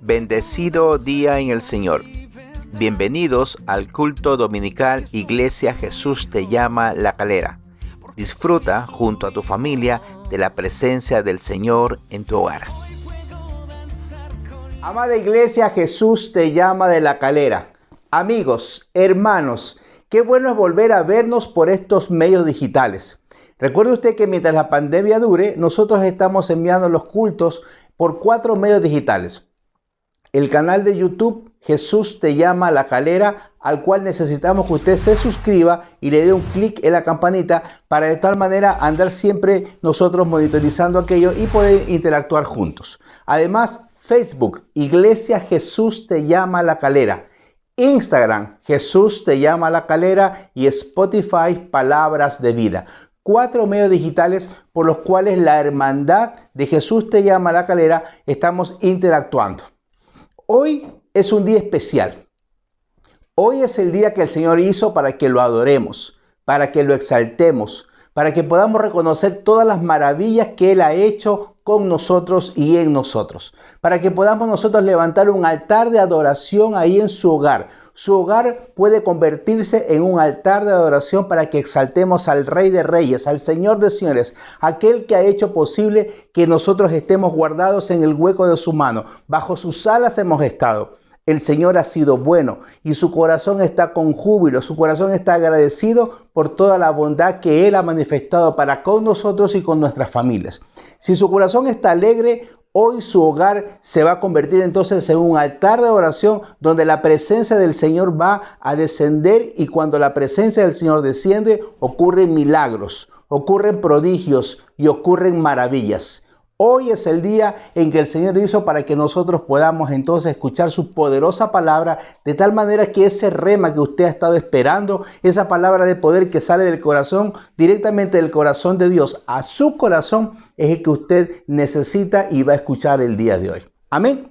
Bendecido día en el Señor. Bienvenidos al culto dominical Iglesia Jesús te llama La Calera. Disfruta junto a tu familia de la presencia del Señor en tu hogar. Amada Iglesia Jesús te llama de La Calera. Amigos, hermanos, qué bueno es volver a vernos por estos medios digitales. Recuerde usted que mientras la pandemia dure, nosotros estamos enviando los cultos por 4 medios digitales. El canal de YouTube Jesús te llama La Calera, al cual necesitamos que usted se suscriba y le dé un clic en la campanita para de tal manera andar siempre nosotros monitorizando aquello y poder interactuar juntos. Además, Facebook, Iglesia Jesús te llama La Calera. Instagram, Jesús te llama La Calera y Spotify, Palabras de Vida. 4 medios digitales por los cuales la hermandad de Jesús te llama La Calera estamos interactuando. Hoy es un día especial. Hoy es el día que el Señor hizo para que lo adoremos, para que lo exaltemos, para que podamos reconocer todas las maravillas que Él ha hecho con nosotros y en nosotros, para que podamos nosotros levantar un altar de adoración ahí en su hogar. Su hogar puede convertirse en un altar de adoración para que exaltemos al Rey de Reyes, al Señor de Señores, aquel que ha hecho posible que nosotros estemos guardados en el hueco de su mano. Bajo sus alas hemos estado. El Señor ha sido bueno y su corazón está con júbilo, su corazón está agradecido por toda la bondad que Él ha manifestado para con nosotros y con nuestras familias. Si su corazón está alegre, hoy su hogar se va a convertir entonces en un altar de oración donde la presencia del Señor va a descender, y cuando la presencia del Señor desciende ocurren milagros, ocurren prodigios y ocurren maravillas. Hoy es el día en que el Señor hizo para que nosotros podamos entonces escuchar su poderosa palabra, de tal manera que ese rema que usted ha estado esperando, esa palabra de poder que sale del corazón, directamente del corazón de Dios a su corazón, es el que usted necesita y va a escuchar el día de hoy. Amén.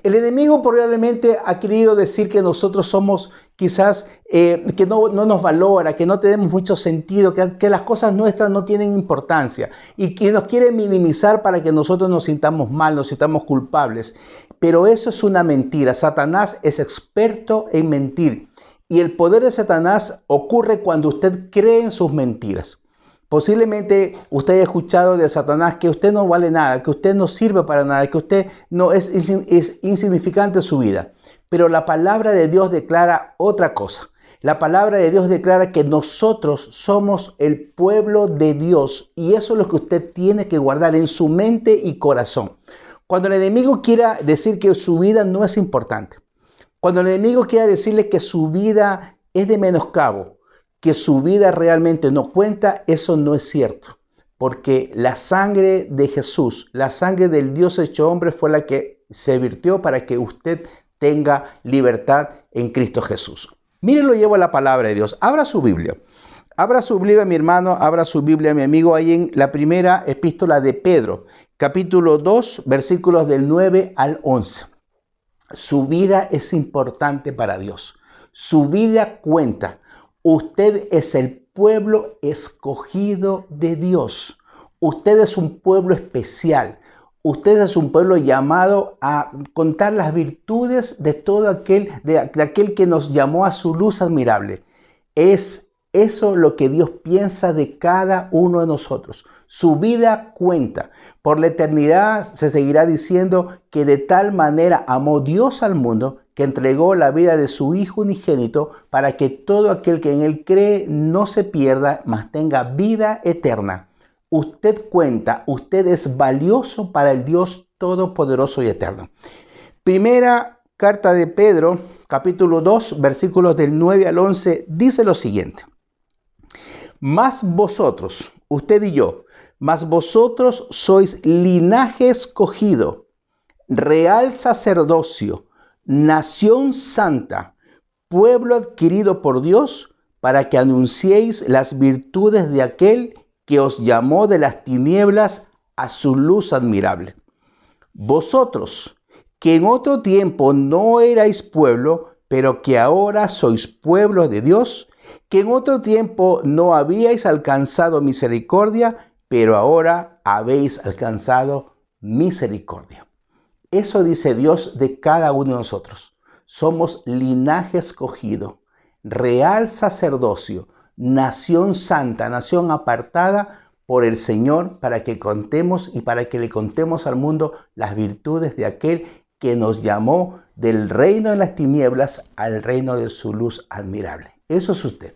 El enemigo probablemente ha querido decir que nosotros somos quizás que no nos valora, que no tenemos mucho sentido, que las cosas nuestras no tienen importancia y que nos quiere minimizar para que nosotros nos sintamos mal, nos sintamos culpables. Pero eso es una mentira. Satanás es experto en mentir y el poder de Satanás ocurre cuando usted cree en sus mentiras. Posiblemente usted haya escuchado de Satanás que usted no vale nada, que usted no sirve para nada, que usted no es insignificante en su vida. Pero la palabra de Dios declara otra cosa. La palabra de Dios declara que nosotros somos el pueblo de Dios, y eso es lo que usted tiene que guardar en su mente y corazón. Cuando el enemigo quiera decir que su vida no es importante, cuando el enemigo quiera decirle que su vida es de menoscabo, que su vida realmente no cuenta, eso no es cierto. Porque la sangre de Jesús, la sangre del Dios hecho hombre fue la que se virtió para que usted tenga libertad en Cristo Jesús. Miren, lo llevo a la palabra de Dios. Abra su Biblia. Abra su Biblia, mi hermano. Abra su Biblia, mi amigo, ahí en la primera epístola de Pedro, capítulo 2, versículos del 9 al 11. Su vida es importante para Dios. Su vida cuenta. Usted es el pueblo escogido de Dios. Usted es un pueblo especial. Usted es un pueblo llamado a contar las virtudes de todo aquel que nos llamó a su luz admirable. Es eso lo que Dios piensa de cada uno de nosotros. Su vida cuenta. Por la eternidad se seguirá diciendo que de tal manera amó Dios al mundo que entregó la vida de su Hijo unigénito para que todo aquel que en Él cree no se pierda, mas tenga vida eterna. Usted cuenta, usted es valioso para el Dios Todopoderoso y Eterno. Primera carta de Pedro, capítulo 2, versículos del 9 al 11, dice lo siguiente. Mas vosotros, usted y yo, mas vosotros sois linaje escogido, real sacerdocio, nación santa, pueblo adquirido por Dios, para que anunciéis las virtudes de aquel que os llamó de las tinieblas a su luz admirable. Vosotros, que en otro tiempo no erais pueblo, pero que ahora sois pueblo de Dios, que en otro tiempo no habíais alcanzado misericordia, pero ahora habéis alcanzado misericordia. Eso dice Dios de cada uno de nosotros. Somos linaje escogido, real sacerdocio, nación santa, nación apartada por el Señor para que contemos y para que le contemos al mundo las virtudes de aquel que nos llamó del reino de las tinieblas al reino de su luz admirable. Eso es usted.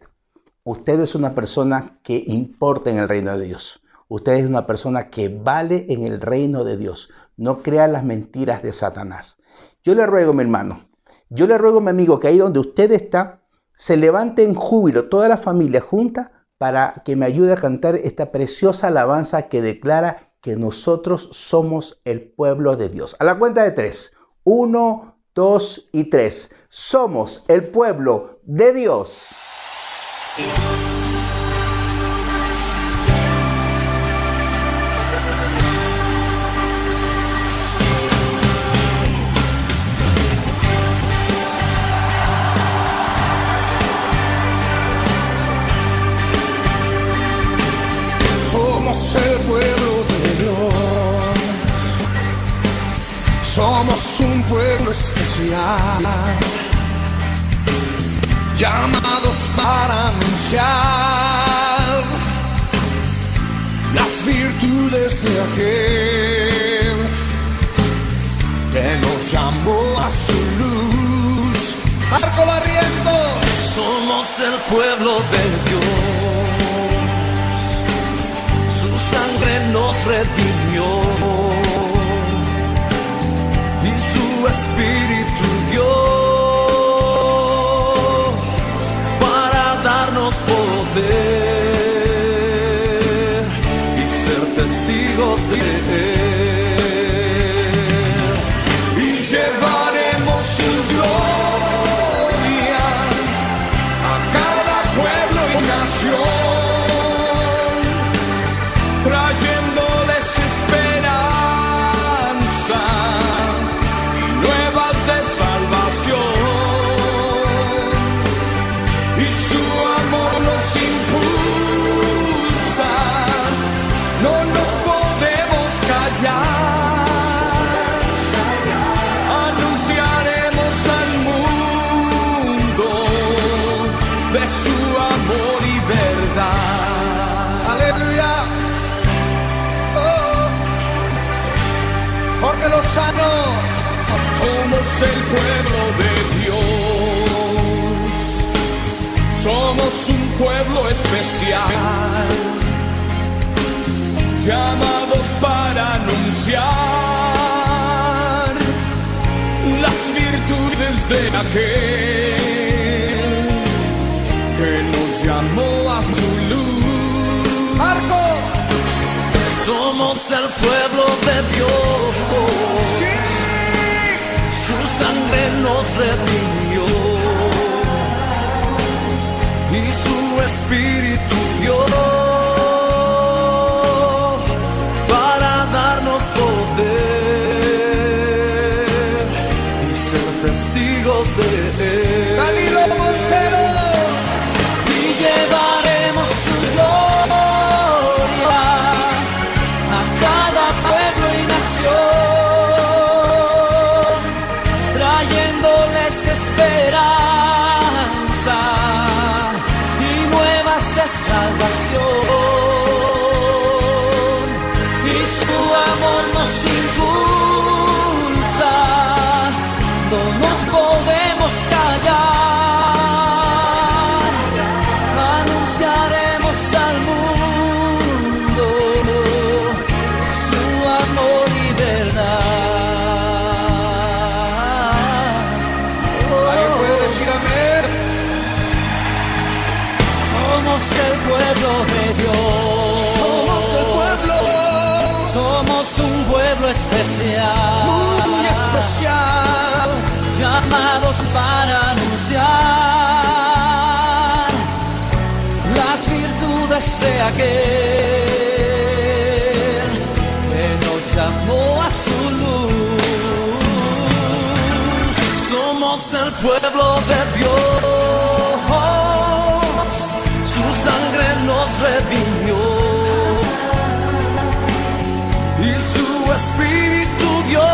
Usted es una persona que importa en el reino de Dios. Usted es una persona que vale en el reino de Dios. No crea las mentiras de Satanás. Yo le ruego, mi hermano, yo le ruego, mi amigo, que ahí donde usted está, se levante en júbilo toda la familia junta para que me ayude a cantar esta preciosa alabanza que declara que nosotros somos el pueblo de Dios. A la cuenta de 3. 1, 2 y 3. Somos el pueblo de Dios. Somos el pueblo de Dios, somos un pueblo especial, llamados para anunciar las virtudes de aquel que nos llamó a su luz. Marco Barrientos, somos el pueblo de Dios. Su sangre nos redimió y su espíritu dio para darnos poder y ser testigos de él. Y llevaremos su gloria a cada pueblo y nación, trayéndoles esperanza y nuevas de salvación. Y su amor nos impulsa, no nos podemos callar. Anunciaremos al mundo de su amor y verdad. Aleluya. Jorge Lozano, somos el pueblo de Dios, somos un pueblo especial, llamados para anunciar las virtudes de aquel que nos llamó a su luz. Marco, somos el pueblo de Dios, sí. Su sangre nos redimió y su espíritu dio para darnos poder y ser testigos de él. Danilo Montero, y llevaremos su gloria a cada pueblo y nación, trayéndoles esperanza y nuevas de salvación. Y su amor nos impulsa, no nos podemos callar. Anunciaremos al mundo su amor y verdad. ¿Alguien puede decir amén? Somos el pueblo de Dios, somos el pueblo, somos un pueblo especial, muy especial, llamados para anunciar las virtudes de aquel que nos llamó a su luz. Somos el pueblo de Dios, su sangre nos redimió y su espíritu dio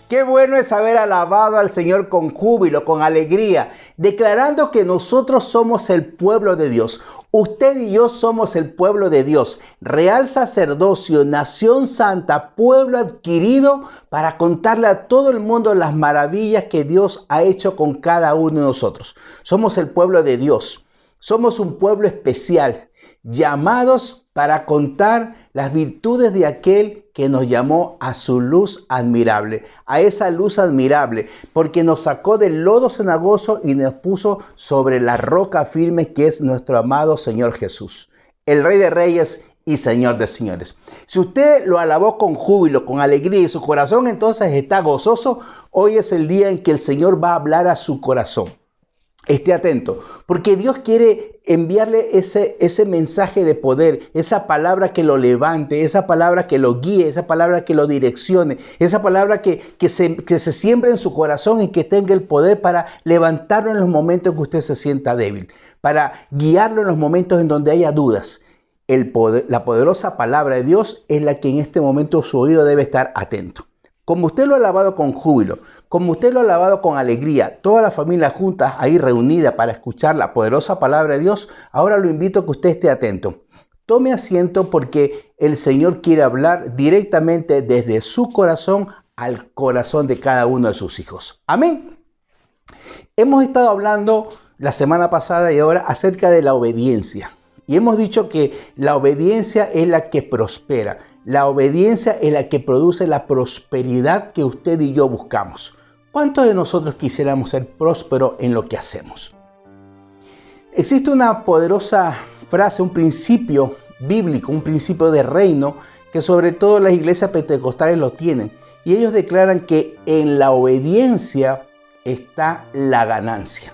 Qué bueno es haber alabado al Señor con júbilo, con alegría, declarando que nosotros somos el pueblo de Dios. Usted y yo somos el pueblo de Dios, real sacerdocio, nación santa, pueblo adquirido para contarle a todo el mundo las maravillas que Dios ha hecho con cada uno de nosotros. Somos el pueblo de Dios, somos un pueblo especial, llamados para contar las virtudes de aquel que nos llamó a su luz admirable, a esa luz admirable, porque nos sacó del lodo cenagoso y nos puso sobre la roca firme que es nuestro amado Señor Jesús, el Rey de Reyes y Señor de Señores. Si usted lo alabó con júbilo, con alegría y su corazón entonces está gozoso, hoy es el día en que el Señor va a hablar a su corazón. Esté atento, porque Dios quiere enviarle ese mensaje de poder, esa palabra que lo levante, esa palabra que lo guíe, esa palabra que lo direccione, esa palabra que se siembre en su corazón y que tenga el poder para levantarlo en los momentos en que usted se sienta débil, para guiarlo en los momentos en donde haya dudas. La poderosa palabra de Dios es la que en este momento su oído debe estar atento. Como usted lo ha alabado con júbilo, como usted lo ha alabado con alegría, toda la familia junta ahí reunida para escuchar la poderosa palabra de Dios, ahora lo invito a que usted esté atento. Tome asiento porque el Señor quiere hablar directamente desde su corazón al corazón de cada uno de sus hijos. Amén. Hemos estado hablando la semana pasada y ahora acerca de la obediencia. Y hemos dicho que la obediencia es la que prospera. La obediencia es la que produce la prosperidad que usted y yo buscamos. ¿Cuántos de nosotros quisiéramos ser prósperos en lo que hacemos? Existe una poderosa frase, un principio bíblico, un principio de reino, que sobre todo las iglesias pentecostales lo tienen. Y ellos declaran que en la obediencia está la ganancia.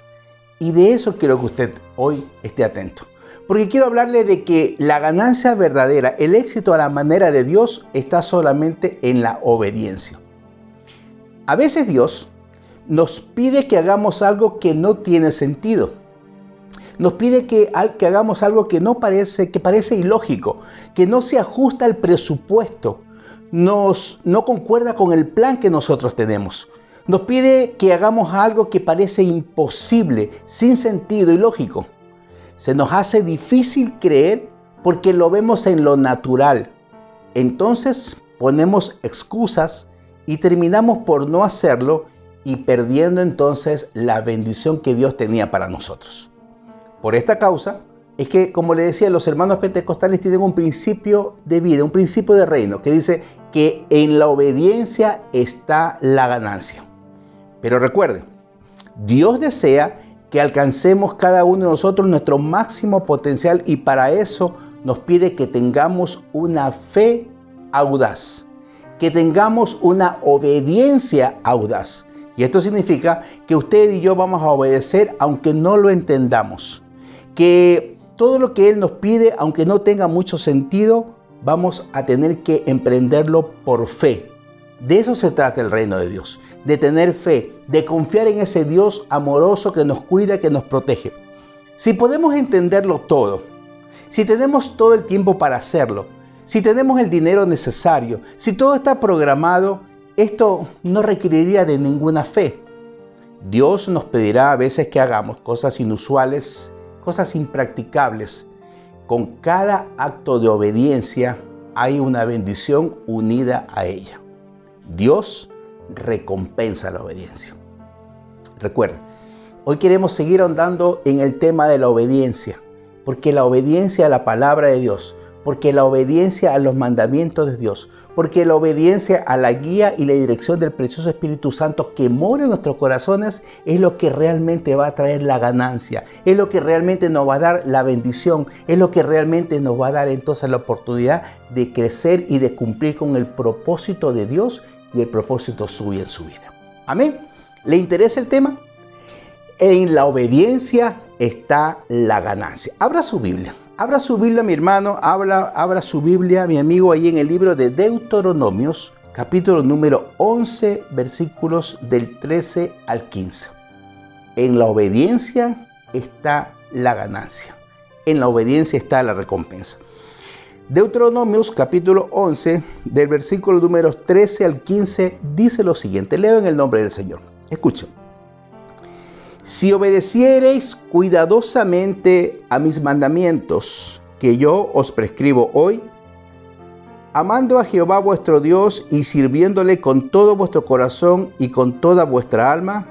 Y de eso quiero que usted hoy esté atento. Porque quiero hablarle de que la ganancia verdadera, el éxito a la manera de Dios, está solamente en la obediencia. A veces Dios nos pide que hagamos algo que no tiene sentido. Nos pide que hagamos algo que parece ilógico, que no se ajusta al presupuesto, no concuerda con el plan que nosotros tenemos. Nos pide que hagamos algo que parece imposible, sin sentido y lógico. Se nos hace difícil creer porque lo vemos en lo natural. Entonces ponemos excusas y terminamos por no hacerlo y perdiendo entonces la bendición que Dios tenía para nosotros. Por esta causa es que, como le decía, los hermanos pentecostales tienen un principio de vida, un principio de reino que dice que en la obediencia está la ganancia. Pero recuerde, Dios desea que alcancemos cada uno de nosotros nuestro máximo potencial y para eso nos pide que tengamos una fe audaz, que tengamos una obediencia audaz. Y esto significa que usted y yo vamos a obedecer aunque no lo entendamos, que todo lo que Él nos pide, aunque no tenga mucho sentido, vamos a tener que emprenderlo por fe. De eso se trata el reino de Dios, de tener fe, de confiar en ese Dios amoroso que nos cuida, que nos protege. Si podemos entenderlo todo, si tenemos todo el tiempo para hacerlo, si tenemos el dinero necesario, si todo está programado, esto no requeriría de ninguna fe. Dios nos pedirá a veces que hagamos cosas inusuales, cosas impracticables. Con cada acto de obediencia hay una bendición unida a ella. Dios recompensa la obediencia. Recuerda, hoy queremos seguir ahondando en el tema de la obediencia, porque la obediencia a la palabra de Dios, porque la obediencia a los mandamientos de Dios, porque la obediencia a la guía y la dirección del precioso Espíritu Santo que mora en nuestros corazones es lo que realmente va a traer la ganancia, es lo que realmente nos va a dar la bendición, es lo que realmente nos va a dar entonces la oportunidad de crecer y de cumplir con el propósito de Dios y el propósito suyo en su vida. Amén. ¿Le interesa el tema? En la obediencia está la ganancia. Abra su Biblia, mi hermano, abra su Biblia, mi amigo, ahí en el libro de Deuteronomios, capítulo número 11, versículos del 13 al 15. En la obediencia está la ganancia. En la obediencia está la recompensa. Deuteronomios capítulo 11, del versículo números 13 al 15, dice lo siguiente. Leo en el nombre del Señor. Escuchen. Si obedeciereis cuidadosamente a mis mandamientos que yo os prescribo hoy, amando a Jehová vuestro Dios y sirviéndole con todo vuestro corazón y con toda vuestra alma,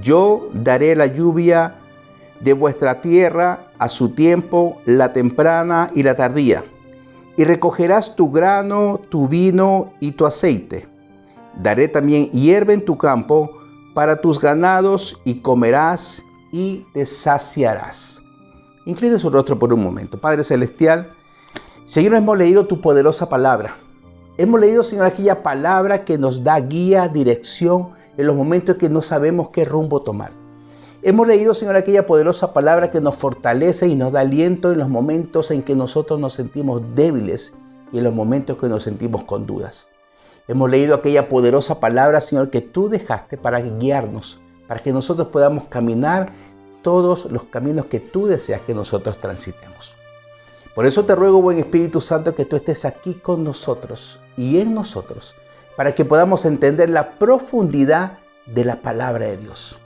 yo daré la lluvia de vuestra tierra a su tiempo, la temprana y la tardía, y recogerás tu grano, tu vino y tu aceite. Daré también hierba en tu campo para tus ganados, y comerás y te saciarás. Incline su rostro por un momento. Padre Celestial, Señor, hemos leído tu poderosa palabra. Hemos leído, Señor, aquella palabra que nos da guía, dirección en los momentos que no sabemos qué rumbo tomar. Hemos leído, Señor, aquella poderosa palabra que nos fortalece y nos da aliento en los momentos en que nosotros nos sentimos débiles y en los momentos que nos sentimos con dudas. Hemos leído aquella poderosa palabra, Señor, que tú dejaste para guiarnos, para que nosotros podamos caminar todos los caminos que tú deseas que nosotros transitemos. Por eso te ruego, buen Espíritu Santo, que tú estés aquí con nosotros y en nosotros, para que podamos entender la profundidad de la palabra de Dios.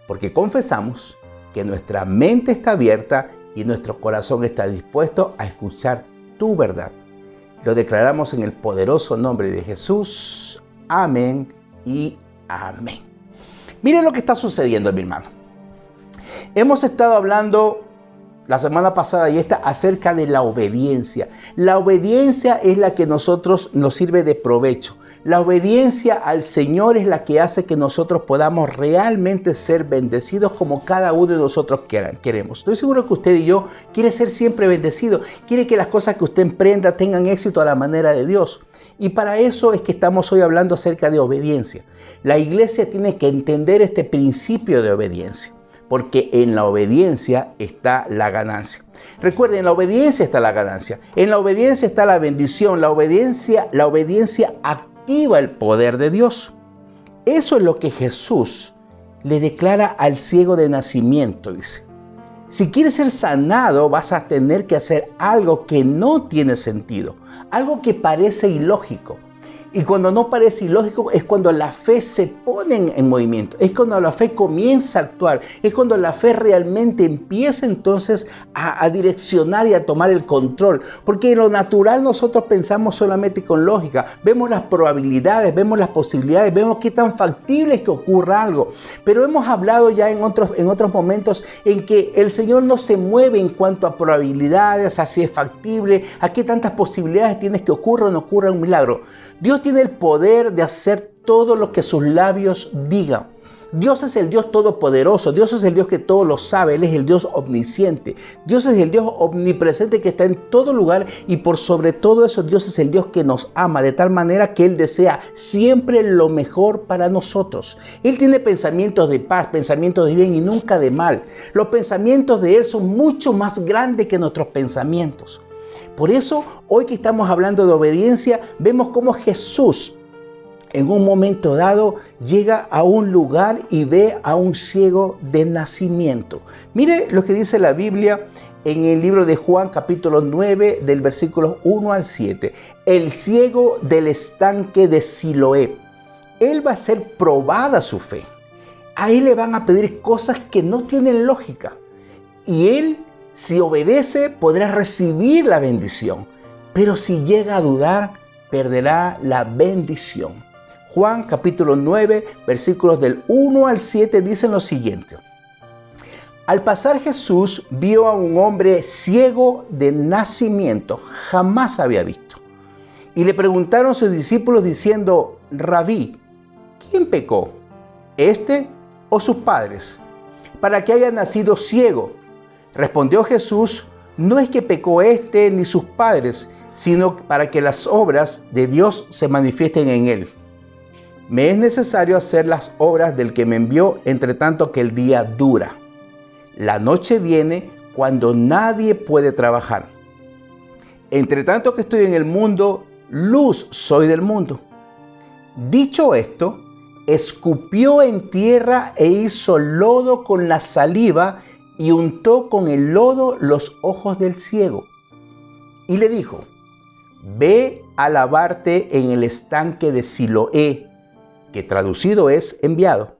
Porque confesamos que nuestra mente está abierta y nuestro corazón está dispuesto a escuchar tu verdad. Lo declaramos en el poderoso nombre de Jesús. Amén y amén. Miren lo que está sucediendo, mi hermano. Hemos estado hablando la semana pasada y esta acerca de la obediencia. La obediencia es la que nosotros nos sirve de provecho. La obediencia al Señor es la que hace que nosotros podamos realmente ser bendecidos como cada uno de nosotros queremos. Estoy seguro que usted y yo quiere ser siempre bendecido, quiere que las cosas que usted emprenda tengan éxito a la manera de Dios. Y para eso es que estamos hoy hablando acerca de obediencia. La iglesia tiene que entender este principio de obediencia, porque en la obediencia está la ganancia. Recuerden, en la obediencia está la ganancia, en la obediencia está la bendición, la obediencia activa el poder de Dios. Eso es lo que Jesús le declara al ciego de nacimiento, dice. Si quieres ser sanado, vas a tener que hacer algo que no tiene sentido, algo que parece ilógico. Y cuando no parece ilógico es cuando la fe se pone en movimiento, es cuando la fe comienza a actuar, es cuando la fe realmente empieza entonces a direccionar y a tomar el control. Porque en lo natural nosotros pensamos solamente con lógica, vemos las probabilidades, vemos las posibilidades, vemos qué tan factible es que ocurra algo. Pero hemos hablado ya en otros momentos en que el Señor no se mueve en cuanto a probabilidades, a si es factible, a qué tantas posibilidades tienes que ocurra o no ocurra un milagro. Dios tiene el poder de hacer todo lo que sus labios digan. Dios es el Dios todopoderoso, Dios es el Dios que todo lo sabe, Él es el Dios omnisciente. Dios es el Dios omnipresente que está en todo lugar y por sobre todo eso Dios es el Dios que nos ama de tal manera que Él desea siempre lo mejor para nosotros. Él tiene pensamientos de paz, pensamientos de bien y nunca de mal. Los pensamientos de Él son mucho más grandes que nuestros pensamientos. Por eso, hoy que estamos hablando de obediencia, vemos cómo Jesús, en un momento dado, llega a un lugar y ve a un ciego de nacimiento. Mire lo que dice la Biblia en el libro de Juan, capítulo 9, del versículo 1 al 7. El ciego del estanque de Siloé. Él va a ser probada su fe. A él le van a pedir cosas que no tienen lógica. Y él, si obedece, podrá recibir la bendición, pero si llega a dudar, perderá la bendición. Juan capítulo 9, versículos del 1 al 7 dicen lo siguiente. Al pasar Jesús vio a un hombre ciego de nacimiento, jamás había visto. Y le preguntaron sus discípulos diciendo, Rabí, ¿quién pecó, este o sus padres, para que haya nacido ciego? Respondió Jesús, no es que pecó este ni sus padres, sino para que las obras de Dios se manifiesten en él. Me es necesario hacer las obras del que me envió, entre tanto que el día dura. La noche viene cuando nadie puede trabajar. Entre tanto que estoy en el mundo, luz soy del mundo. Dicho esto, escupió en tierra e hizo lodo con la saliva y untó con el lodo los ojos del ciego. Y le dijo, ve a lavarte en el estanque de Siloé, que traducido es enviado.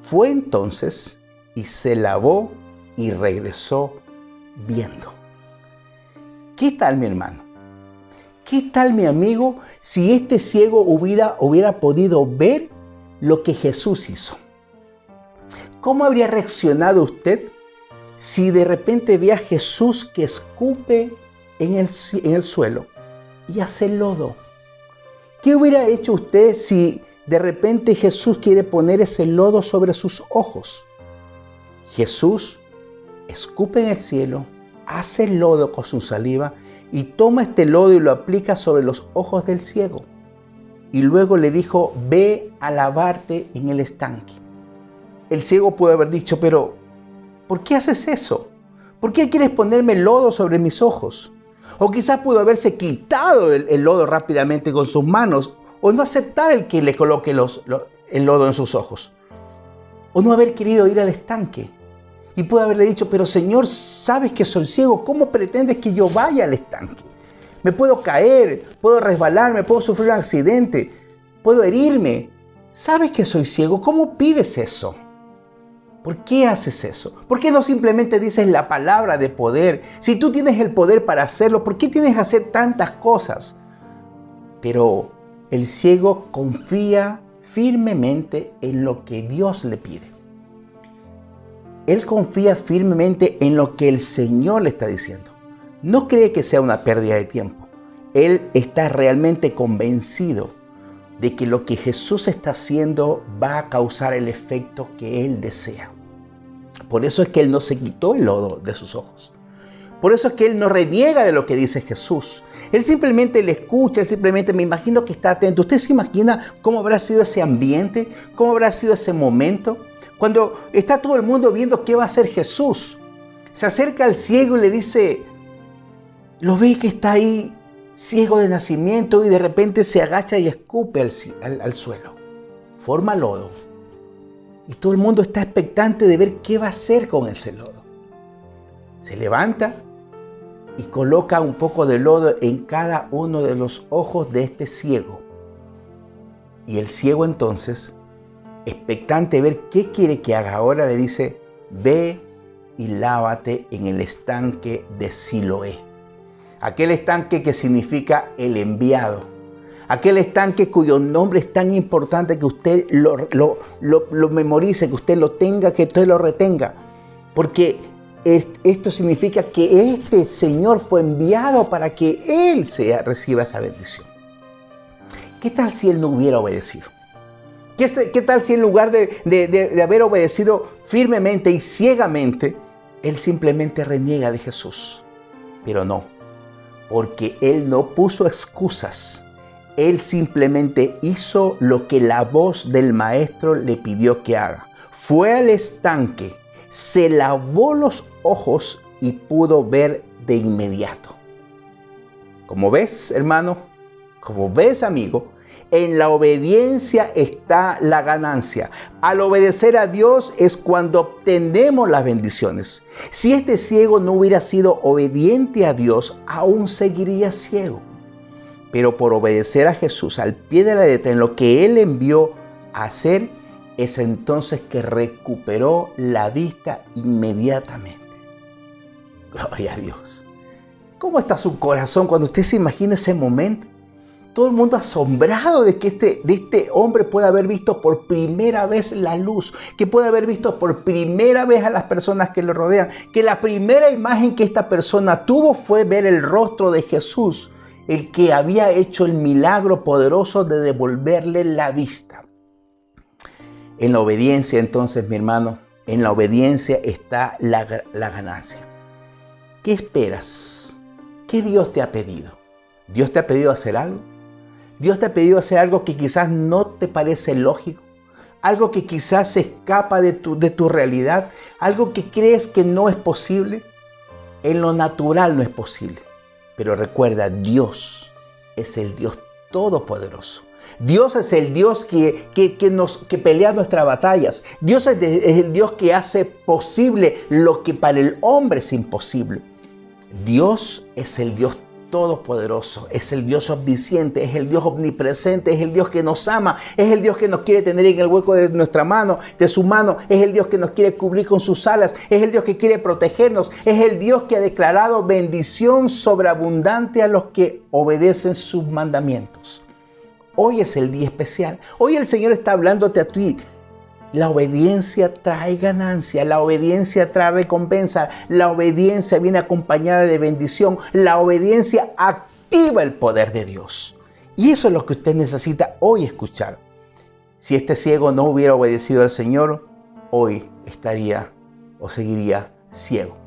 Fue entonces y se lavó y regresó viendo. ¿Qué tal, mi hermano? ¿Qué tal, mi amigo, si este ciego hubiera podido ver lo que Jesús hizo? ¿Cómo habría reaccionado usted si de repente ve a Jesús que escupe en el suelo y hace lodo? ¿Qué hubiera hecho usted si de repente Jesús quiere poner ese lodo sobre sus ojos? Jesús escupe en el cielo, hace lodo con su saliva y toma este lodo y lo aplica sobre los ojos del ciego. Y luego le dijo, ve a lavarte en el estanque. El ciego pudo haber dicho, pero ¿por qué haces eso? ¿Por qué quieres ponerme lodo sobre mis ojos? O quizás pudo haberse quitado el lodo rápidamente con sus manos, o no aceptar el que le coloque el lodo en sus ojos, o no haber querido ir al estanque. Y pudo haberle dicho, pero Señor, sabes que soy ciego, ¿cómo pretendes que yo vaya al estanque? Me puedo caer, puedo resbalarme, puedo sufrir un accidente, puedo herirme. Sabes que soy ciego, ¿cómo pides eso? ¿Por qué haces eso? ¿Por qué no simplemente dices la palabra de poder? Si tú tienes el poder para hacerlo, ¿por qué tienes que hacer tantas cosas? Pero el ciego confía firmemente en lo que Dios le pide. Él confía firmemente en lo que el Señor le está diciendo. No cree que sea una pérdida de tiempo. Él está realmente convencido de que lo que Jesús está haciendo va a causar el efecto que Él desea. Por eso es que Él no se quitó el lodo de sus ojos. Por eso es que Él no reniega de lo que dice Jesús. Él simplemente le escucha, Él simplemente, me imagino que está atento. ¿Usted se imagina cómo habrá sido ese ambiente? ¿Cómo habrá sido ese momento? Cuando está todo el mundo viendo qué va a hacer Jesús. Se acerca al ciego y le dice, lo ve que está ahí ciego de nacimiento y de repente se agacha y escupe al suelo. Forma lodo. Y todo el mundo está expectante de ver qué va a hacer con ese lodo. Se levanta y coloca un poco de lodo en cada uno de los ojos de este ciego. Y el ciego entonces, expectante de ver qué quiere que haga ahora, le dice, ve y lávate en el estanque de Siloé. Aquel estanque que significa el enviado. Aquel estanque cuyo nombre es tan importante que usted lo memorice, que usted lo tenga, que usted lo retenga. Porque esto significa que este Señor fue enviado para que Él reciba esa bendición. ¿Qué tal si Él no hubiera obedecido? ¿Qué tal si en lugar de haber obedecido firmemente y ciegamente, Él simplemente reniega de Jesús? Pero no, porque Él no puso excusas. Él simplemente hizo lo que la voz del Maestro le pidió que haga. Fue al estanque, se lavó los ojos y pudo ver de inmediato. Como ves, hermano, como ves, amigo, en la obediencia está la ganancia. Al obedecer a Dios es cuando obtenemos las bendiciones. Si este ciego no hubiera sido obediente a Dios, aún seguiría ciego. Pero por obedecer a Jesús al pie de la letra en lo que Él envió a hacer, es entonces que recuperó la vista inmediatamente. Gloria a Dios. ¿Cómo está su corazón cuando usted se imagina ese momento? Todo el mundo asombrado de que este hombre pueda haber visto por primera vez la luz, que pueda haber visto por primera vez a las personas que lo rodean, que la primera imagen que esta persona tuvo fue ver el rostro de Jesús, el que había hecho el milagro poderoso de devolverle la vista. En la obediencia, entonces, mi hermano, en la obediencia está la ganancia. ¿Qué esperas? ¿Qué Dios te ha pedido? ¿Dios te ha pedido hacer algo? ¿Dios te ha pedido hacer algo que quizás no te parece lógico? ¿Algo que quizás se escapa de tu realidad? ¿Algo que crees que no es posible? En lo natural no es posible. Pero recuerda, Dios es el Dios todopoderoso. Dios es el Dios que pelea nuestras batallas. Dios es el Dios que hace posible lo que para el hombre es imposible. Dios es el Dios todopoderoso, es el Dios omnisciente, es el Dios omnipresente, es el Dios que nos ama, es el Dios que nos quiere tener en el hueco de nuestra mano, de su mano, es el Dios que nos quiere cubrir con sus alas, es el Dios que quiere protegernos, es el Dios que ha declarado bendición sobreabundante a los que obedecen sus mandamientos. Hoy es el día especial, hoy el Señor está hablándote a ti. La obediencia trae ganancia, la obediencia trae recompensa, la obediencia viene acompañada de bendición, la obediencia activa el poder de Dios. Y eso es lo que usted necesita hoy escuchar. Si este ciego no hubiera obedecido al Señor, hoy estaría o seguiría ciego.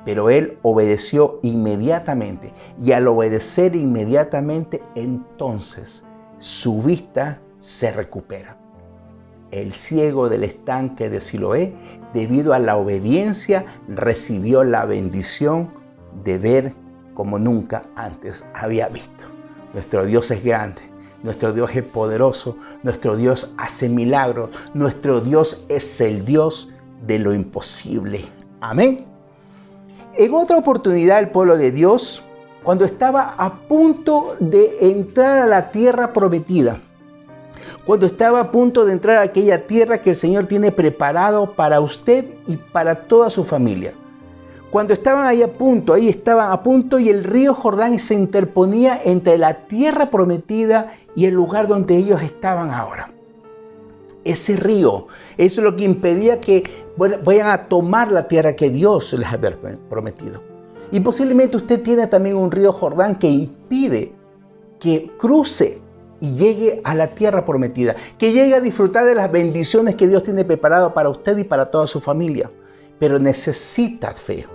Pero él obedeció inmediatamente, y al obedecer inmediatamente, entonces su vista se recupera. El ciego del estanque de Siloé, debido a la obediencia, recibió la bendición de ver como nunca antes había visto. Nuestro Dios es grande, nuestro Dios es poderoso, nuestro Dios hace milagros, nuestro Dios es el Dios de lo imposible. Amén. En otra oportunidad, el pueblo de Dios, cuando estaba a punto de entrar a la tierra prometida, cuando estaba a punto de entrar a aquella tierra que el Señor tiene preparado para usted y para toda su familia. Cuando estaban ahí estaban a punto y el río Jordán se interponía entre la tierra prometida y el lugar donde ellos estaban ahora. Ese río, eso es lo que impedía que vayan a tomar la tierra que Dios les había prometido. Y posiblemente usted tiene también un río Jordán que impide que cruce y llegue a la tierra prometida, que llegue a disfrutar de las bendiciones que Dios tiene preparado para usted y para toda su familia. Pero necesita fe,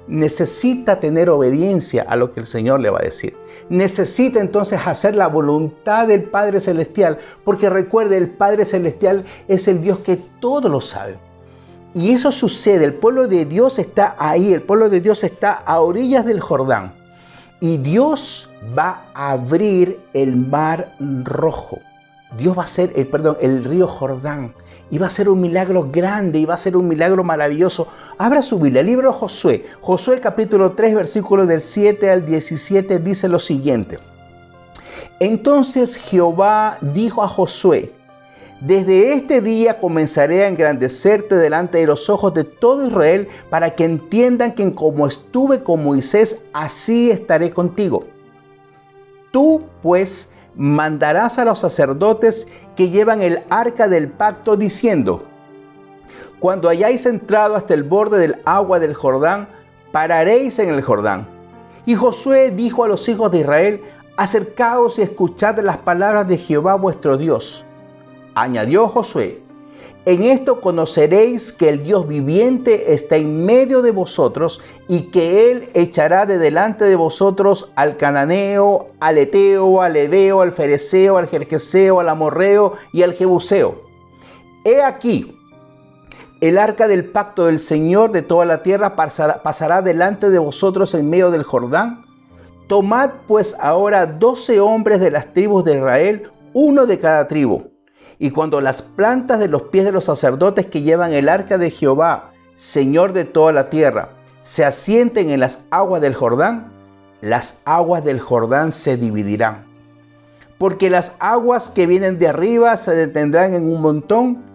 necesita tener obediencia a lo que el Señor le va a decir. Necesita entonces hacer la voluntad del Padre Celestial, porque recuerde, el Padre Celestial es el Dios que todo lo sabe. Y eso sucede, el pueblo de Dios está ahí, el pueblo de Dios está a orillas del Jordán. Y Dios va a abrir el mar rojo. Dios va a hacer, el río Jordán. Y va a ser un milagro grande, y va a ser un milagro maravilloso. Abra su Biblia, el libro de Josué. Josué capítulo 3, versículos del 7 al 17 dice lo siguiente. Entonces Jehová dijo a Josué: desde este día comenzaré a engrandecerte delante de los ojos de todo Israel, para que entiendan que como estuve con Moisés, así estaré contigo. Tú, pues, mandarás a los sacerdotes que llevan el arca del pacto, diciendo: cuando hayáis entrado hasta el borde del agua del Jordán, pararéis en el Jordán. Y Josué dijo a los hijos de Israel: acercaos y escuchad las palabras de Jehová vuestro Dios. Añadió Josué: en esto conoceréis que el Dios viviente está en medio de vosotros, y que Él echará de delante de vosotros al cananeo, al eteo, al heveo, al fereceo, al gergeseo, al amorreo y al jebuseo. He aquí, el arca del pacto del Señor de toda la tierra pasará delante de vosotros en medio del Jordán. Tomad pues ahora 12 hombres de las tribus de Israel, uno de cada tribu. Y cuando las plantas de los pies de los sacerdotes que llevan el arca de Jehová, Señor de toda la tierra, se asienten en las aguas del Jordán, las aguas del Jordán se dividirán. Porque las aguas que vienen de arriba se detendrán en un montón.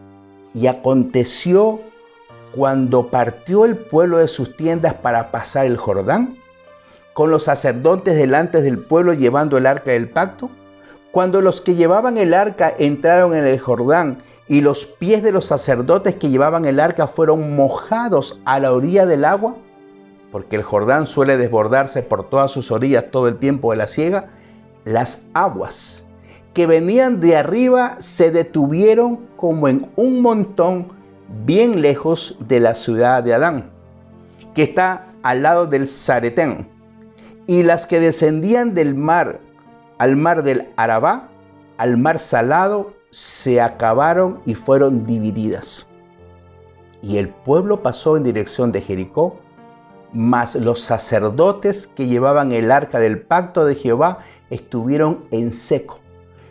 Y aconteció cuando partió el pueblo de sus tiendas para pasar el Jordán, con los sacerdotes delante del pueblo llevando el arca del pacto, cuando los que llevaban el arca entraron en el Jordán y los pies de los sacerdotes que llevaban el arca fueron mojados a la orilla del agua, porque el Jordán suele desbordarse por todas sus orillas todo el tiempo de la siega, las aguas que venían de arriba se detuvieron como en un montón bien lejos de la ciudad de Adán, que está al lado del Zaretén, y las que descendían del mar al mar del Arabá, al mar salado, se acabaron y fueron divididas. Y el pueblo pasó en dirección de Jericó, mas los sacerdotes que llevaban el arca del pacto de Jehová estuvieron en seco,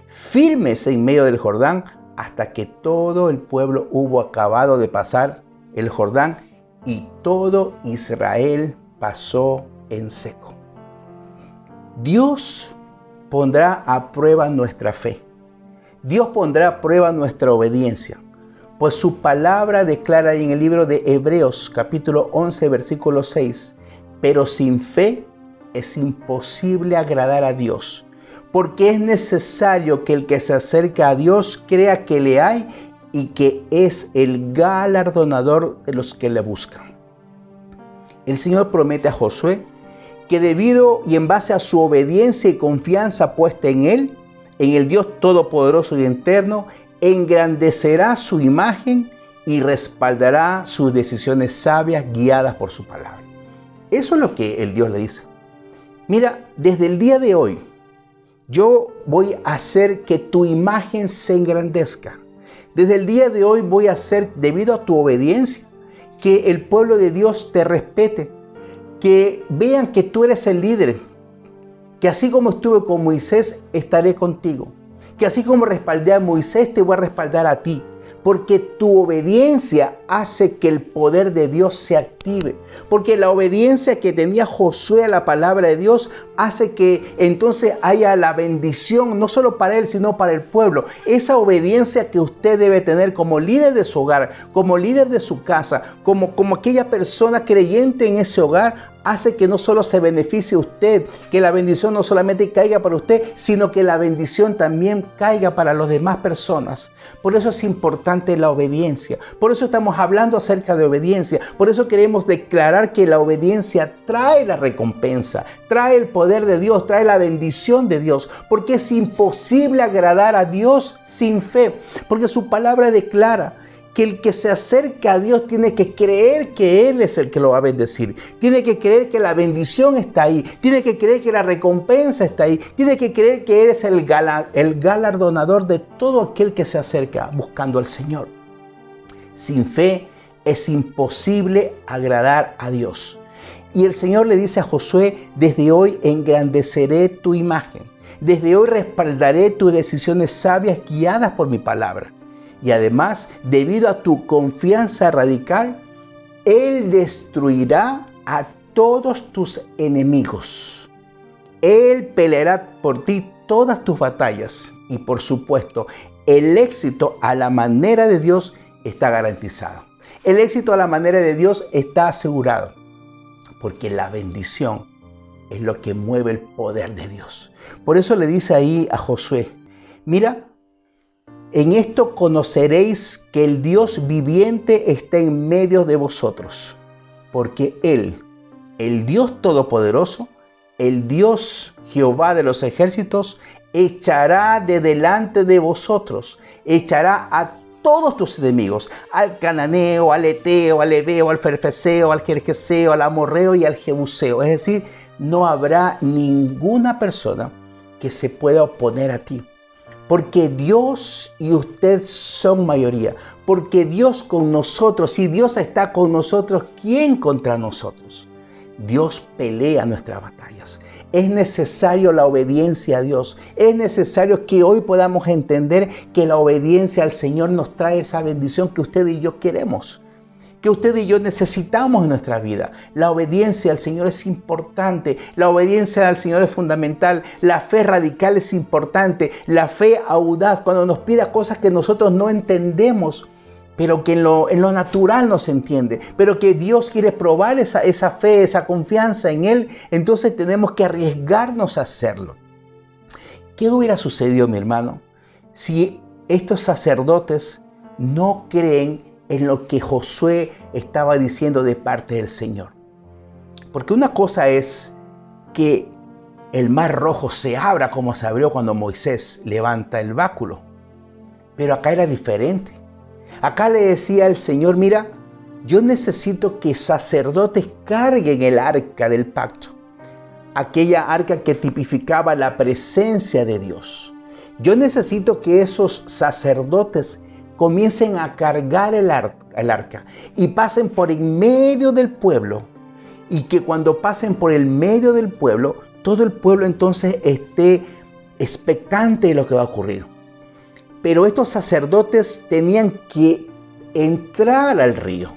firmes en medio del Jordán, hasta que todo el pueblo hubo acabado de pasar el Jordán, y todo Israel pasó en seco. Dios pondrá a prueba nuestra fe. Dios pondrá a prueba nuestra obediencia. Pues su palabra declara en el libro de Hebreos, capítulo 11, versículo 6, pero sin fe es imposible agradar a Dios, porque es necesario que el que se acerca a Dios crea que le hay y que es el galardonador de los que le buscan. El Señor promete a Josué que debido y en base a su obediencia y confianza puesta en Él, en el Dios todopoderoso y eterno, engrandecerá su imagen y respaldará sus decisiones sabias guiadas por su palabra. Eso es lo que el Dios le dice. Mira, desde el día de hoy, yo voy a hacer que tu imagen se engrandezca. Desde el día de hoy voy a hacer, debido a tu obediencia, que el pueblo de Dios te respete, que vean que tú eres el líder, que así como estuve con Moisés, estaré contigo, que así como respaldé a Moisés, te voy a respaldar a ti, porque tu obediencia hace que el poder de Dios se active, porque la obediencia que tenía Josué a la palabra de Dios hace que entonces haya la bendición, no solo para él, sino para el pueblo. Esa obediencia que usted debe tener como líder de su hogar, como líder de su casa, como aquella persona creyente en ese hogar, hace que no solo se beneficie usted, que la bendición no solamente caiga para usted, sino que la bendición también caiga para las demás personas. Por eso es importante la obediencia. Por eso estamos hablando acerca de obediencia. Por eso queremos declarar que la obediencia trae la recompensa, trae el poder de Dios, trae la bendición de Dios. Porque es imposible agradar a Dios sin fe. Porque su palabra declara que el que se acerca a Dios tiene que creer que Él es el que lo va a bendecir. Tiene que creer que la bendición está ahí. Tiene que creer que la recompensa está ahí. Tiene que creer que Él es el galardonador de todo aquel que se acerca buscando al Señor. Sin fe es imposible agradar a Dios. Y el Señor le dice a Josué, desde hoy engrandeceré tu imagen. Desde hoy respaldaré tus decisiones sabias guiadas por mi palabra. Y además, debido a tu confianza radical, Él destruirá a todos tus enemigos. Él peleará por ti todas tus batallas. Y por supuesto, el éxito a la manera de Dios está garantizado. El éxito a la manera de Dios está asegurado. Porque la bendición es lo que mueve el poder de Dios. Por eso le dice ahí a Josué, mira, en esto conoceréis que el Dios viviente está en medio de vosotros, porque Él, el Dios todopoderoso, el Dios Jehová de los ejércitos, echará de delante de vosotros, echará a todos tus enemigos, al cananeo, al eteo, al heveo, al ferfeseo, al jerjeseo, al amorreo y al jebuseo. Es decir, no habrá ninguna persona que se pueda oponer a ti. Porque Dios y usted son mayoría. Porque Dios con nosotros, si Dios está con nosotros, ¿quién contra nosotros? Dios pelea nuestras batallas. Es necesario la obediencia a Dios. Es necesario que hoy podamos entender que la obediencia al Señor nos trae esa bendición que usted y yo queremos, que usted y yo necesitamos en nuestra vida. La obediencia al Señor es importante. La obediencia al Señor es fundamental. La fe radical es importante. La fe audaz, cuando nos pida cosas que nosotros no entendemos, pero que en lo natural no se entiende, pero que Dios quiere probar esa fe, esa confianza en Él, entonces tenemos que arriesgarnos a hacerlo. ¿Qué hubiera sucedido, mi hermano, si estos sacerdotes no creen en lo que Josué estaba diciendo de parte del Señor? Porque una cosa es que el mar rojo se abra como se abrió cuando Moisés levanta el báculo, pero acá era diferente. Acá le decía el Señor, mira, yo necesito que sacerdotes carguen el arca del pacto, aquella arca que tipificaba la presencia de Dios. Yo necesito que esos sacerdotes comiencen a cargar el arca y pasen por en medio del pueblo, y que cuando pasen por el medio del pueblo, todo el pueblo entonces esté expectante de lo que va a ocurrir. Pero estos sacerdotes tenían que entrar al río,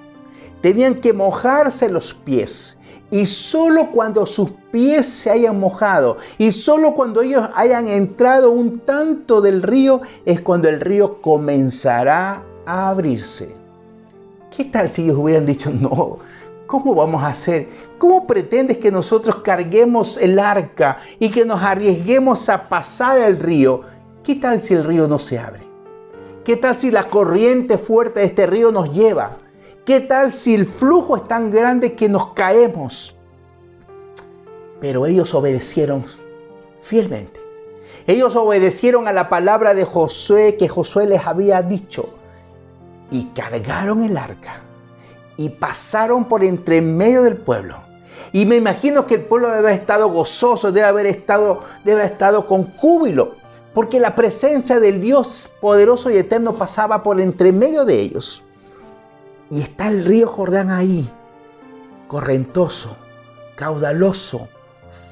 tenían que mojarse los pies. Y solo cuando sus pies se hayan mojado y solo cuando ellos hayan entrado un tanto del río es cuando el río comenzará a abrirse. ¿Qué tal si ellos hubieran dicho, no, ¿cómo vamos a hacer? ¿Cómo pretendes que nosotros carguemos el arca y que nos arriesguemos a pasar el río? ¿Qué tal si el río no se abre? ¿Qué tal si la corriente fuerte de este río nos lleva? ¿Qué tal si el flujo es tan grande que nos caemos? Pero ellos obedecieron fielmente. Ellos obedecieron a la palabra de Josué que Josué les había dicho. Y cargaron el arca. Y pasaron por entre medio del pueblo. Y me imagino que el pueblo debe haber estado gozoso, debe haber estado con júbilo. Porque la presencia del Dios poderoso y eterno pasaba por entre medio de ellos. Y está el río Jordán ahí, correntoso, caudaloso,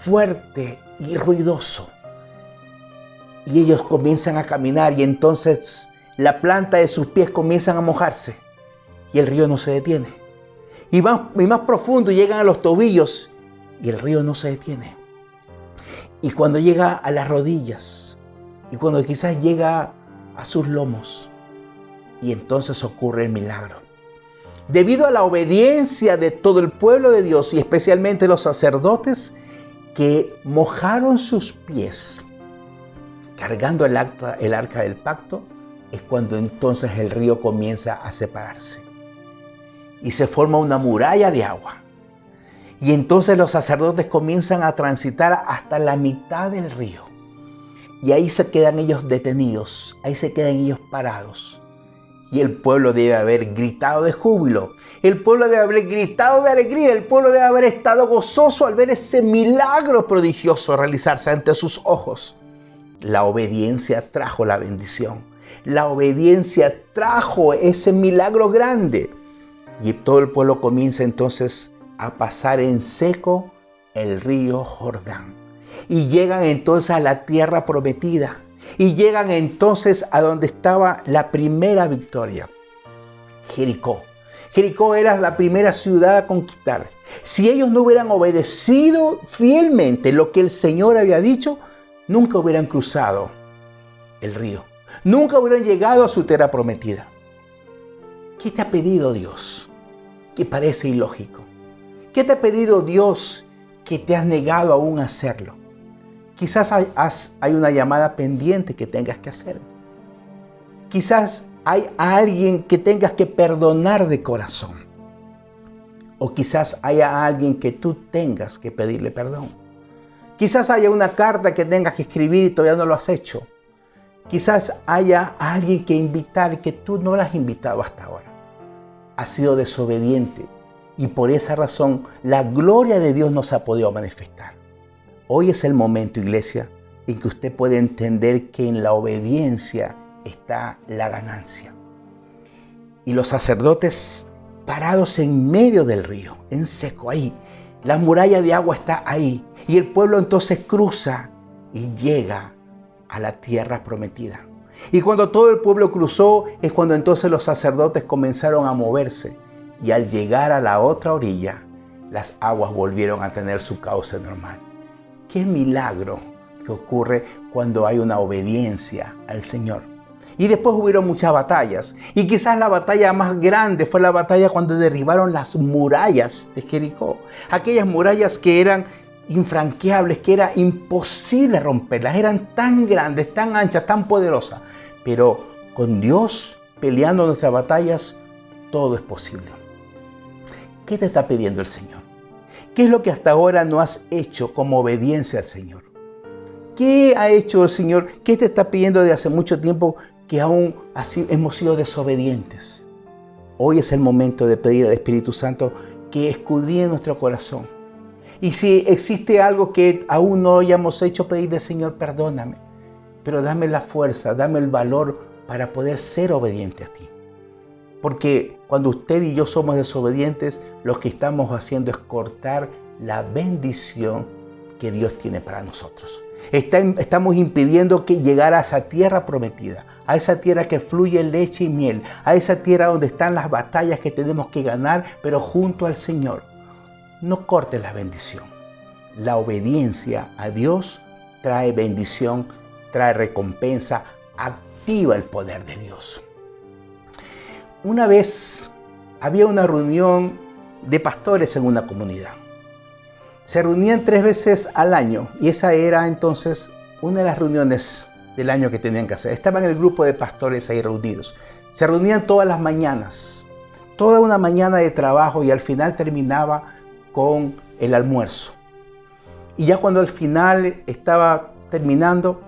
fuerte y ruidoso. Y ellos comienzan a caminar y entonces la planta de sus pies comienzan a mojarse y el río no se detiene. Y más profundo llegan a los tobillos y el río no se detiene. Y cuando llega a las rodillas y cuando quizás llega a sus lomos y entonces ocurre el milagro. Debido a la obediencia de todo el pueblo de Dios y especialmente los sacerdotes que mojaron sus pies cargando el arca del pacto, es cuando entonces el río comienza a separarse y se forma una muralla de agua. Y entonces los sacerdotes comienzan a transitar hasta la mitad del río y ahí se quedan ellos detenidos, ahí se quedan ellos parados. Y el pueblo debe haber gritado de júbilo. El pueblo debe haber gritado de alegría. El pueblo debe haber estado gozoso al ver ese milagro prodigioso realizarse ante sus ojos. La obediencia trajo la bendición. La obediencia trajo ese milagro grande. Y todo el pueblo comienza entonces a pasar en seco el río Jordán. Y llegan entonces a la tierra prometida. Y llegan entonces a donde estaba la primera victoria, Jericó. Jericó era la primera ciudad a conquistar. Si ellos no hubieran obedecido fielmente lo que el Señor había dicho, nunca hubieran cruzado el río. Nunca hubieran llegado a su tierra prometida. ¿Qué te ha pedido Dios que parece ilógico? ¿Qué te ha pedido Dios que te has negado aún a hacerlo? Quizás hay una llamada pendiente que tengas que hacer. Quizás hay a alguien que tengas que perdonar de corazón. O quizás haya a alguien que tú tengas que pedirle perdón. Quizás haya una carta que tengas que escribir y todavía no lo has hecho. Quizás haya a alguien que invitar que tú no lo has invitado hasta ahora. Has sido desobediente y por esa razón la gloria de Dios no se ha podido manifestar. Hoy es el momento, iglesia, en que usted puede entender que en la obediencia está la ganancia. Y los sacerdotes parados en medio del río, en seco, ahí. La muralla de agua está ahí. Y el pueblo entonces cruza y llega a la tierra prometida. Y cuando todo el pueblo cruzó, es cuando entonces los sacerdotes comenzaron a moverse. Y al llegar a la otra orilla, las aguas volvieron a tener su cauce normal. ¡Qué milagro que ocurre cuando hay una obediencia al Señor! Y después hubieron muchas batallas. Y quizás la batalla más grande fue la batalla cuando derribaron las murallas de Jericó. Aquellas murallas que eran infranqueables, que era imposible romperlas. Eran tan grandes, tan anchas, tan poderosas. Pero con Dios peleando nuestras batallas, todo es posible. ¿Qué te está pidiendo el Señor? ¿Qué es lo que hasta ahora no has hecho como obediencia al Señor? ¿Qué ha hecho el Señor? ¿Qué te está pidiendo de hace mucho tiempo que aún así hemos sido desobedientes? Hoy es el momento de pedir al Espíritu Santo que escudriñe nuestro corazón. Y si existe algo que aún no hayamos hecho, pedirle, Señor, perdóname. Pero dame la fuerza, dame el valor para poder ser obediente a ti. Porque cuando usted y yo somos desobedientes, lo que estamos haciendo es cortar la bendición que Dios tiene para nosotros. Estamos impidiendo que llegara a esa tierra prometida, a esa tierra que fluye leche y miel, a esa tierra donde están las batallas que tenemos que ganar, pero junto al Señor. No cortes la bendición. La obediencia a Dios trae bendición, trae recompensa, activa el poder de Dios. Una vez había una reunión de pastores en una comunidad. Se reunían 3 veces al año y esa era entonces una de las reuniones del año que tenían que hacer. Estaban el grupo de pastores ahí reunidos. Se reunían todas las mañanas, toda una mañana de trabajo y al final terminaba con el almuerzo. Y ya cuando al final estaba terminando,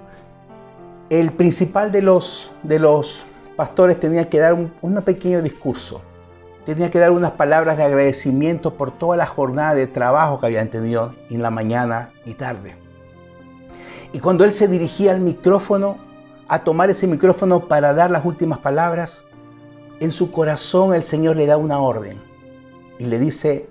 el principal de los pastores tenía que dar un pequeño discurso. Tenía que dar unas palabras de agradecimiento por toda la jornada de trabajo que habían tenido en la mañana y tarde. Y cuando él se dirigía al micrófono, a tomar ese micrófono para dar las últimas palabras, en su corazón el Señor le da una orden y le dice: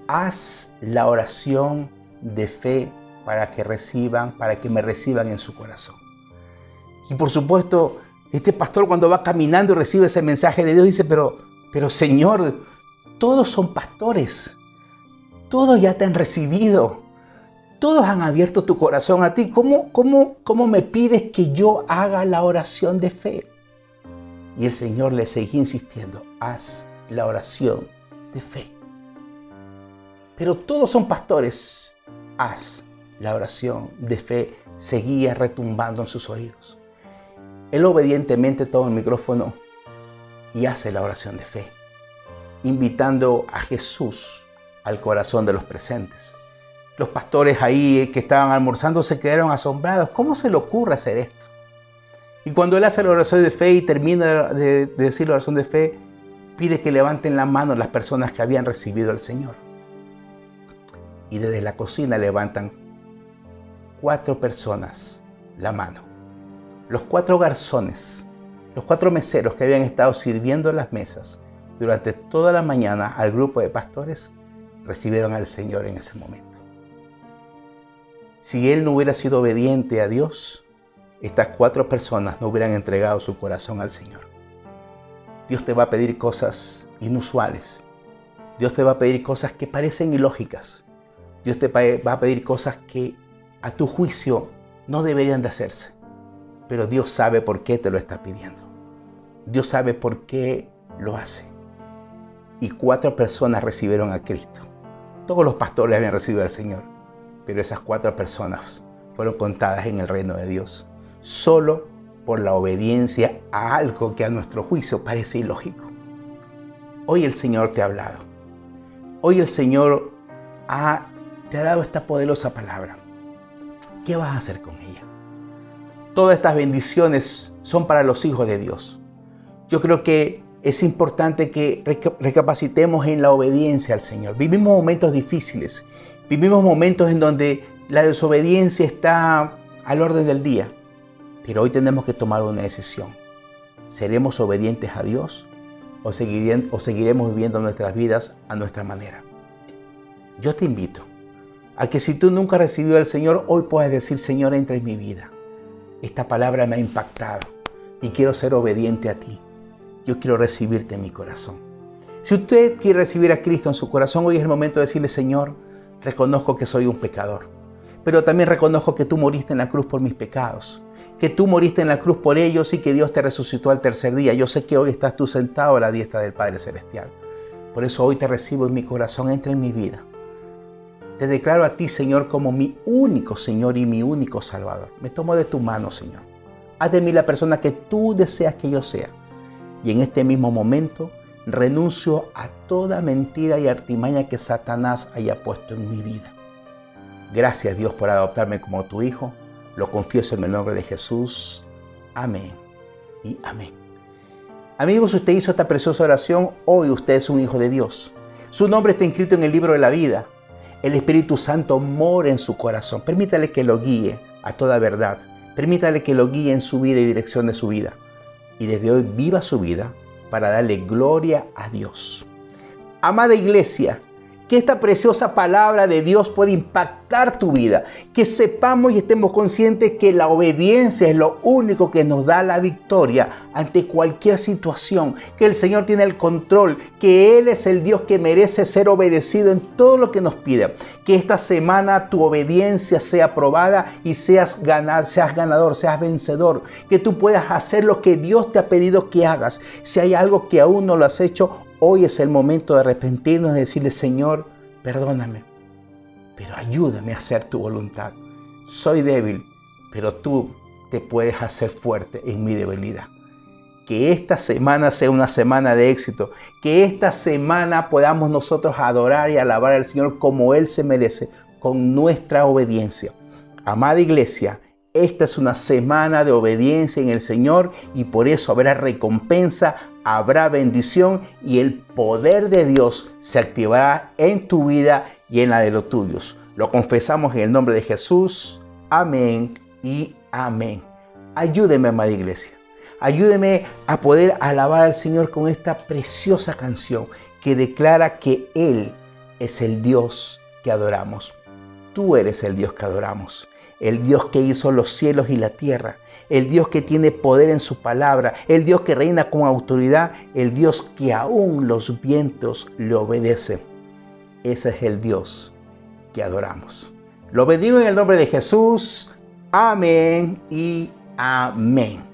haz la oración de fe para que me reciban en su corazón. Y por supuesto, este pastor cuando va caminando y recibe ese mensaje de Dios dice, pero Señor, todos son pastores, todos ya te han recibido, todos han abierto tu corazón a ti. ¿Cómo me pides que yo haga la oración de fe? Y el Señor le seguía insistiendo, haz la oración de fe. Pero todos son pastores, haz la oración de fe, seguía retumbando en sus oídos. Él obedientemente toma el micrófono y hace la oración de fe, invitando a Jesús al corazón de los presentes. Los pastores ahí que estaban almorzando se quedaron asombrados. ¿Cómo se le ocurre hacer esto? Y cuando él hace la oración de fe y termina de decir la oración de fe, pide que levanten la mano las personas que habían recibido al Señor. Y desde la cocina levantan 4 personas la mano. Los 4 garzones, los 4 meseros que habían estado sirviendo en las mesas durante toda la mañana al grupo de pastores, recibieron al Señor en ese momento. Si él no hubiera sido obediente a Dios, estas 4 personas no hubieran entregado su corazón al Señor. Dios te va a pedir cosas inusuales. Dios te va a pedir cosas que parecen ilógicas. Dios te va a pedir cosas que a tu juicio no deberían de hacerse. Pero Dios sabe por qué te lo está pidiendo. Dios sabe por qué lo hace. Y 4 personas recibieron a Cristo. Todos los pastores habían recibido al Señor, pero esas 4 personas fueron contadas en el reino de Dios, solo por la obediencia a algo que a nuestro juicio parece ilógico. Hoy el Señor te ha hablado. Hoy el Señor te ha dado esta poderosa palabra. ¿Qué vas a hacer con ella? Todas estas bendiciones son para los hijos de Dios. Yo creo que es importante que recapacitemos en la obediencia al Señor. Vivimos momentos difíciles. Vivimos momentos en donde la desobediencia está al orden del día. Pero hoy tenemos que tomar una decisión. ¿Seremos obedientes a Dios o seguiremos viviendo nuestras vidas a nuestra manera? Yo te invito a que si tú nunca has recibido al Señor, hoy puedas decir: Señor, entra en mi vida. Esta palabra me ha impactado y quiero ser obediente a ti. Yo quiero recibirte en mi corazón. Si usted quiere recibir a Cristo en su corazón, hoy es el momento de decirle: Señor, reconozco que soy un pecador, pero también reconozco que tú moriste en la cruz por mis pecados, que tú moriste en la cruz por ellos y que Dios te resucitó al tercer día. Yo sé que hoy estás tú sentado a la diestra del Padre Celestial. Por eso hoy te recibo en mi corazón, entra en mi vida. Te declaro a ti, Señor, como mi único Señor y mi único Salvador. Me tomo de tu mano, Señor. Haz de mí la persona que tú deseas que yo sea. Y en este mismo momento renuncio a toda mentira y artimaña que Satanás haya puesto en mi vida. Gracias, Dios, por adoptarme como tu hijo. Lo confieso en el nombre de Jesús. Amén y amén. Amigos, usted hizo esta preciosa oración. Hoy usted es un hijo de Dios. Su nombre está inscrito en el libro de la vida. El Espíritu Santo mora en su corazón. Permítale que lo guíe a toda verdad. Permítale que lo guíe en su vida y dirección de su vida. Y desde hoy viva su vida para darle gloria a Dios. Amada iglesia, que esta preciosa palabra de Dios pueda impactar tu vida, que sepamos y estemos conscientes que la obediencia es lo único que nos da la victoria ante cualquier situación, que el Señor tiene el control, que Él es el Dios que merece ser obedecido en todo lo que nos pide. Que esta semana tu obediencia sea probada y seas ganador, seas vencedor, que tú puedas hacer lo que Dios te ha pedido que hagas. Si hay algo que aún no lo has hecho, hoy es el momento de arrepentirnos y decirle: Señor, perdóname, pero ayúdame a hacer tu voluntad. Soy débil, pero tú te puedes hacer fuerte en mi debilidad. Que esta semana sea una semana de éxito. Que esta semana podamos nosotros adorar y alabar al Señor como Él se merece, con nuestra obediencia. Amada iglesia, esta es una semana de obediencia en el Señor y por eso habrá recompensa, habrá bendición y el poder de Dios se activará en tu vida y en la de los tuyos. Lo confesamos en el nombre de Jesús. Amén y amén. Ayúdeme, amada iglesia. Ayúdeme a poder alabar al Señor con esta preciosa canción que declara que Él es el Dios que adoramos. Tú eres el Dios que adoramos. El Dios que hizo los cielos y la tierra, el Dios que tiene poder en su palabra, el Dios que reina con autoridad, el Dios que aún los vientos le obedecen. Ese es el Dios que adoramos. Lo bendigo en el nombre de Jesús. Amén y amén.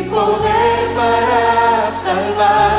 Poder para salvar.